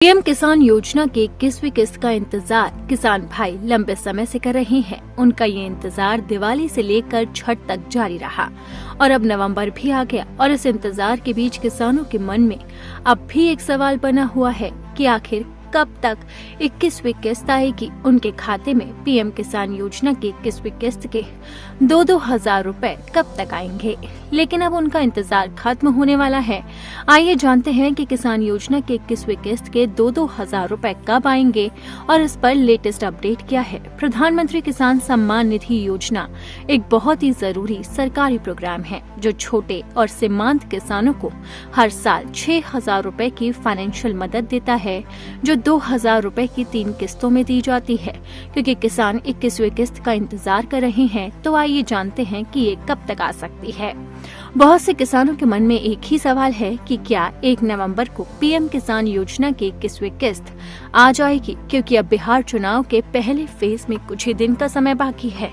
PM किसान योजना की 21वीं किस्त का इंतजार किसान भाई लंबे समय से कर रहे हैं। उनका ये इंतजार दिवाली से लेकर छठ तक जारी रहा और अब नवंबर भी आ गया और इस इंतजार के बीच किसानों के मन में अब भी एक सवाल बना हुआ है कि आखिर कब तक 21वीं किस्त आएगी। उनके खाते में पीएम किसान योजना की 21वीं किस्त के 2-2 हजार रुपए कब तक आएंगे। लेकिन अब उनका इंतजार खत्म होने वाला है। आइए जानते हैं कि किसान योजना के 21वीं किस्त के 2-2 हजार रुपए कब आएंगे और इस पर लेटेस्ट अपडेट क्या है। प्रधानमंत्री किसान सम्मान निधि योजना एक बहुत ही जरूरी सरकारी प्रोग्राम है जो छोटे और सीमांत किसानों को हर साल 6,000 रुपए की फाइनेंशियल मदद देता है, जो 2,000 रुपए की 3 किस्तों में दी जाती है। क्योंकि किसान 21वीं किस्त का इंतजार कर रहे हैं, तो आइए जानते हैं कि ये कब तक आ सकती है। बहुत से किसानों के मन में एक ही सवाल है कि क्या 1 नवंबर को पीएम किसान योजना की 21वीं किस्त आ जाएगी, क्योंकि अब बिहार चुनाव के पहले फेज में कुछ ही दिन का समय बाकी है।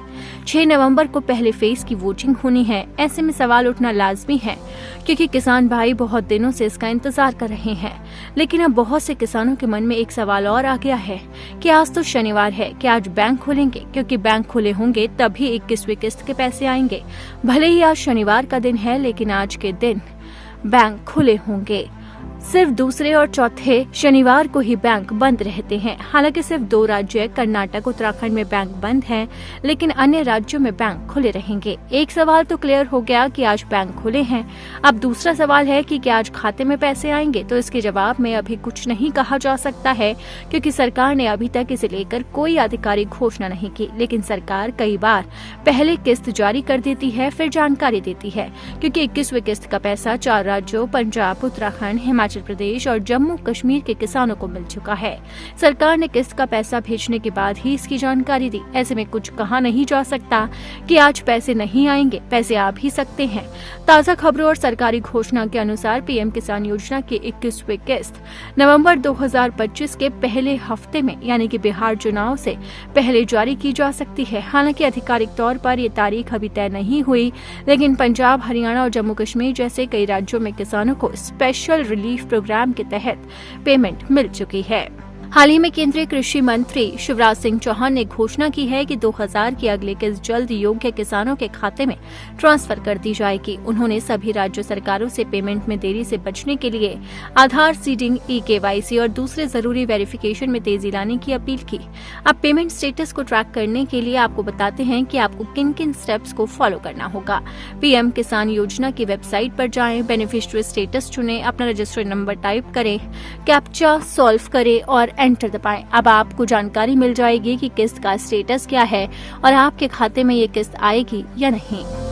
6 नवंबर को पहले फेज की वोटिंग होनी है। ऐसे में सवाल उठना लाजमी है, क्योंकि किसान भाई बहुत दिनों से इसका इंतजार कर रहे हैं। लेकिन अब बहुत से किसानों के मन में एक सवाल और आ गया है कि आज तो शनिवार है, क्या आज बैंक खोलेंगे? क्योंकि बैंक खुले होंगे तभी 21वीं किस्त के पैसे आएंगे। भले ही आज शनिवार का दिन है, लेकिन आज के दिन बैंक खुले होंगे। सिर्फ दूसरे और चौथे शनिवार को ही बैंक बंद रहते हैं। हालांकि सिर्फ 2 राज्य कर्नाटक उत्तराखंड में बैंक बंद हैं, लेकिन अन्य राज्यों में बैंक खुले रहेंगे। एक सवाल तो क्लियर हो गया कि आज बैंक खुले हैं। अब दूसरा सवाल है कि क्या आज खाते में पैसे आएंगे? तो इसके जवाब में अभी कुछ नहीं कहा जा सकता है, क्योंकि सरकार ने अभी तक इसे लेकर कोई आधिकारिक घोषणा नहीं की। लेकिन सरकार कई बार पहले किस्त जारी कर देती है, फिर जानकारी देती है, क्योंकि 21वीं किस्त का पैसा 4 राज्यों पंजाब, उत्तराखंड, हिमाचल प्रदेश और जम्मू कश्मीर के किसानों को मिल चुका है। सरकार ने किस्त का पैसा भेजने के बाद ही इसकी जानकारी दी। ऐसे में कुछ कहा नहीं जा सकता कि आज पैसे नहीं आएंगे, पैसे आ भी सकते हैं। ताजा खबरों और सरकारी घोषणा के अनुसार पीएम किसान योजना की 21वीं किस्त नवंबर 2025 के पहले हफ्ते में, यानी कि बिहार चुनाव से पहले जारी की जा सकती है। हालांकि आधिकारिक तौर पर ये तारीख अभी तय नहीं हुई, लेकिन पंजाब, हरियाणा और जम्मू कश्मीर जैसे कई राज्यों में किसानों को स्पेशल रिलीफ प्रोग्राम के तहत पेमेंट मिल चुकी है। हाल ही में केंद्रीय कृषि मंत्री शिवराज सिंह चौहान ने घोषणा की है कि 2000 की अगली किस्त जल्द योग्य किसानों के खाते में ट्रांसफर कर दी जाएगी। उन्होंने सभी राज्य सरकारों से पेमेंट में देरी से बचने के लिए आधार सीडिंग, ई-केवाईसी और दूसरे जरूरी वेरिफिकेशन में तेजी लाने की अपील की। अब पेमेंट स्टेटस को ट्रैक करने के लिए आपको बताते हैं कि आपको किन किन स्टेप्स को फॉलो करना होगा। पीएम किसान योजना की वेबसाइट पर जाएं, बेनिफिशियरी स्टेटस चुनें, अपना रजिस्टर्ड नंबर टाइप करें, कैप्चा सॉल्व करें और एंटर दबाएं। अब आपको जानकारी मिल जाएगी कि किस्त का स्टेटस क्या है और आपके खाते में ये किस्त आएगी या नहीं।